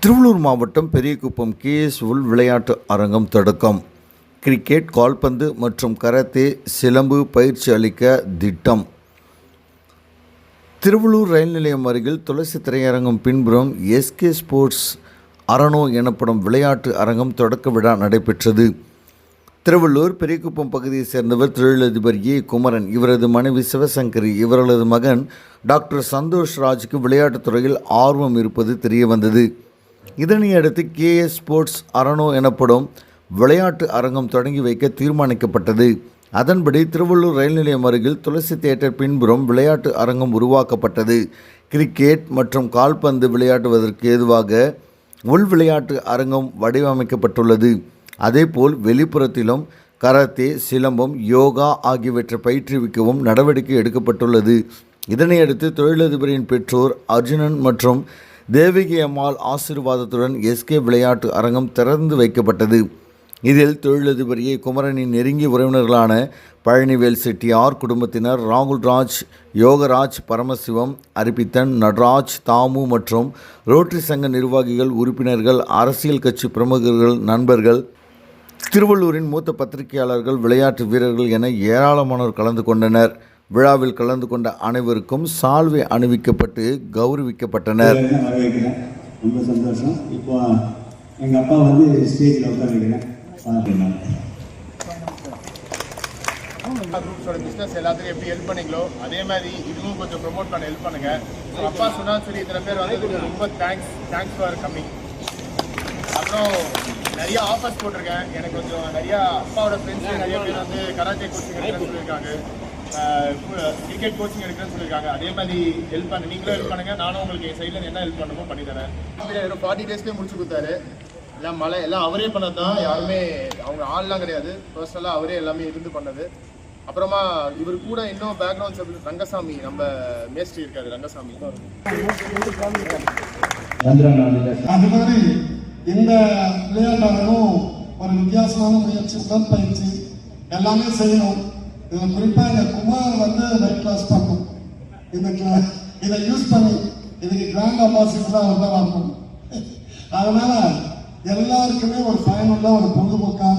திருவள்ளூர் மாவட்டம் பெரியகுப்பம் கேஎஸ் உள் விளையாட்டு அரங்கம் தொடக்கம். கிரிக்கெட், கால்பந்து மற்றும் கராத்தே, சிலம்பு பயிற்சி அளிக்க திட்டம். திருவள்ளூர் ரயில் நிலையம் அருகில் துளசி திரையரங்கம் பின்புறம் எஸ்கே ஸ்போர்ட்ஸ் அரணோ எனப்படும் விளையாட்டு அரங்கம் தொடக்க விழா நடைபெற்றது. திருவள்ளூர் பெரியகுப்பம் பகுதியைச் சேர்ந்தவர் தொழிலதிபர் ஏ. குமரன். இவரது மனைவி சிவசங்கரி. இவர்களது மகன் டாக்டர் சந்தோஷ் ராஜுக்கு விளையாட்டுத் துறையில் ஆர்வம் இருப்பது தெரியவந்தது. இதனையடுத்து கேஎஸ் ஸ்போர்ட்ஸ் அரணோ எனப்படும் விளையாட்டு அரங்கம் தொடங்கி வைக்க தீர்மானிக்கப்பட்டது. அதன்படி திருவள்ளூர் ரயில் நிலையம் அருகில் துளசி தியேட்டர் பின்புறம் விளையாட்டு அரங்கம் உருவாக்கப்பட்டது. கிரிக்கெட் மற்றும் கால்பந்து விளையாடுவதற்கு ஏதுவாக உள் விளையாட்டு அரங்கம் வடிவமைக்கப்பட்டுள்ளது. அதேபோல் வெளிப்புறத்திலும் கராத்தே, சிலம்பம், யோகா ஆகியவற்றை பயிற்றுவிக்கவும் நடவடிக்கை எடுக்கப்பட்டுள்ளது. இதனையடுத்து தொழிலதிபரின் பெற்றோர் அர்ஜுனன் மற்றும் தேவகி அம்மாள் ஆசீர்வாதத்துடன் எஸ்கே விளையாட்டு அரங்கம் திறந்து வைக்கப்பட்டது. இதில் தொழிலதிபர் ஏ. குமரனின் நெருங்கிய உறவினர்களான பழனிவேல் செட்டியார் குடும்பத்தினர், ராகுல்ராஜ், யோகராஜ், பரமசிவம், அரிபித்தன், நடராஜ், தாமு மற்றும் ரோட்டரி சங்க நிர்வாகிகள், உறுப்பினர்கள், அரசியல் கட்சி பிரமுகர்கள், நண்பர்கள், திருவள்ளூரின் மூத்த பத்திரிகையாளர்கள், விளையாட்டு வீரர்கள் என ஏராளமானோர் கலந்து கொண்டனர். விழாவில் கலந்து கொண்ட அனைவருக்கும் சால்வை அணிவிக்கப்பட்டு கௌரவிக்கப்பட்டனர். ரொம்ப சந்தோஷம். இப்போ எங்கள் அப்பா வந்து ஸ்டேஜில் உட்கார வைக்கிறேன். குரூப்ஸோட பிஸ்னஸ் எல்லாத்துக்கும் எப்படி ஹெல்ப் பண்ணீங்களோ அதே மாதிரி இதுவும் கொஞ்சம் ப்ரொமோட் பண்ண ஹெல்ப் பண்ணுங்க. அப்பா சொன்னால் சரி, இத்தனை பேர் வந்து ரொம்ப தேங்க்ஸ் ஃபார் கம்மிங். அப்புறம் நிறைய ஆஃபர்ஸ் போட்டிருக்கேன். எனக்கு கொஞ்சம் நிறையா அப்பாவோட ஃப்ரெண்ட்ஸு நிறைய பேர் வந்து கராத்தே கோச்சிங் எடுக்கிறேன்னு சொல்லியிருக்காங்க, கிரிக்கெட் கோச்சிங் எடுக்கிறேன்னு சொல்லியிருக்காங்க. அதே மாதிரி ஹெல்ப் பண்ண நீங்களும் ஹெல்ப் பண்ணுங்கள். நானும் உங்களுக்கு என் சைடில் என்ன ஹெல்ப் பண்ணணுமோ பண்ணித்தரேன். வெறும் 40 டேஸ்லேயே முடிச்சு கொடுத்தாரு. எல்லாம் மழை எல்லாம் அவரே பண்ணது தான். யாருமே அவங்க ஆள்லாம் கிடையாது. பர்சனலாக அவரே எல்லாமே இருந்து பண்ணது. அப்புறமா இவர் கூட இன்னும் பேக்ரவுண்ட் சர்வீஸ் ரங்கசாமி, நம்ம மேஸ்ட்ரி இருக்காரு ரங்கசாமி. அது மாதிரி இந்த விளையாட்டாளரும் ஒரு வித்தியாசமான முயற்சி, உடற்பயிற்சி எல்லாமே செய்யணும். இதில் குறிப்பாக இந்த குமார் வந்து வெயிட் லாஸ் பண்ணும். இதை யூஸ் பண்ணி இதுக்கு கிராண்ட் அம்பாசிடராக வந்து வரணும். அதனால எல்லாருக்குமே ஒரு பயனுள்ள ஒரு பொழுதுபோக்கா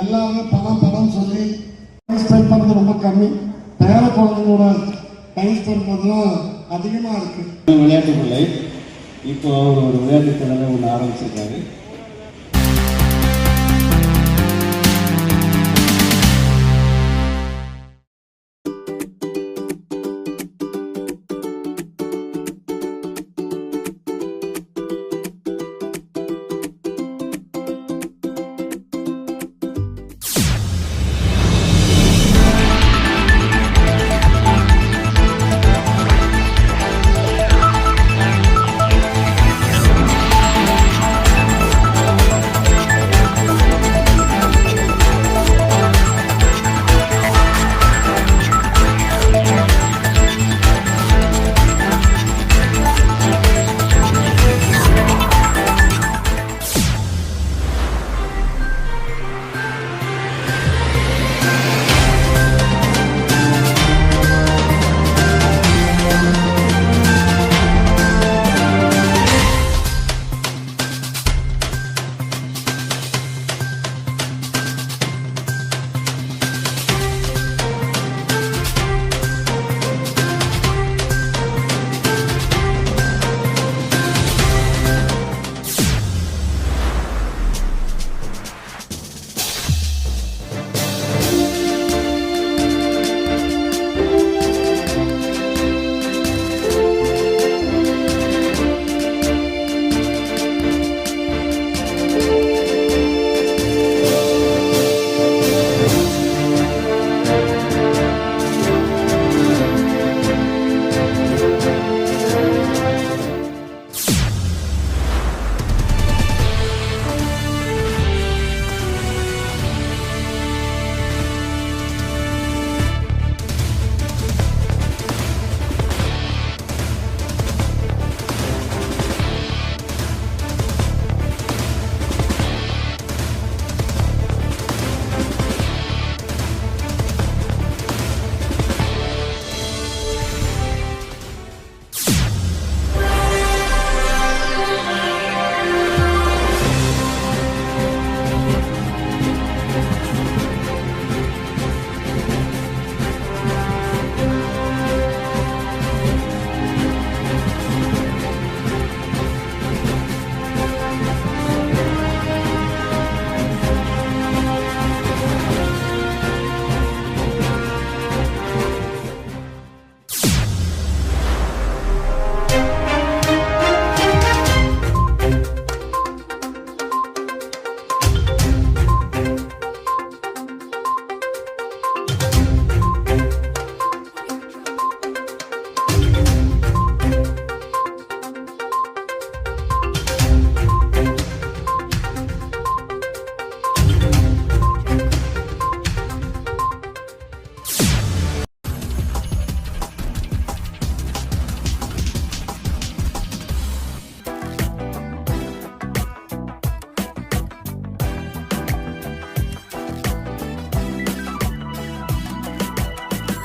எல்லாருமே பணம் சொல்லி ஸ்பெண்ட் பண்ணுறது ரொம்ப கம்மி. பேர குழந்தைங்களோட டைம் ஸ்பெண்ட் பண்ணுறதும் அதிகமாக இருக்குது. விளையாட்டு பிள்ளை இப்போ அவர் ஒரு விளையாட்டு திறனை ஒன்று ஆரம்பிச்சிருக்காரு.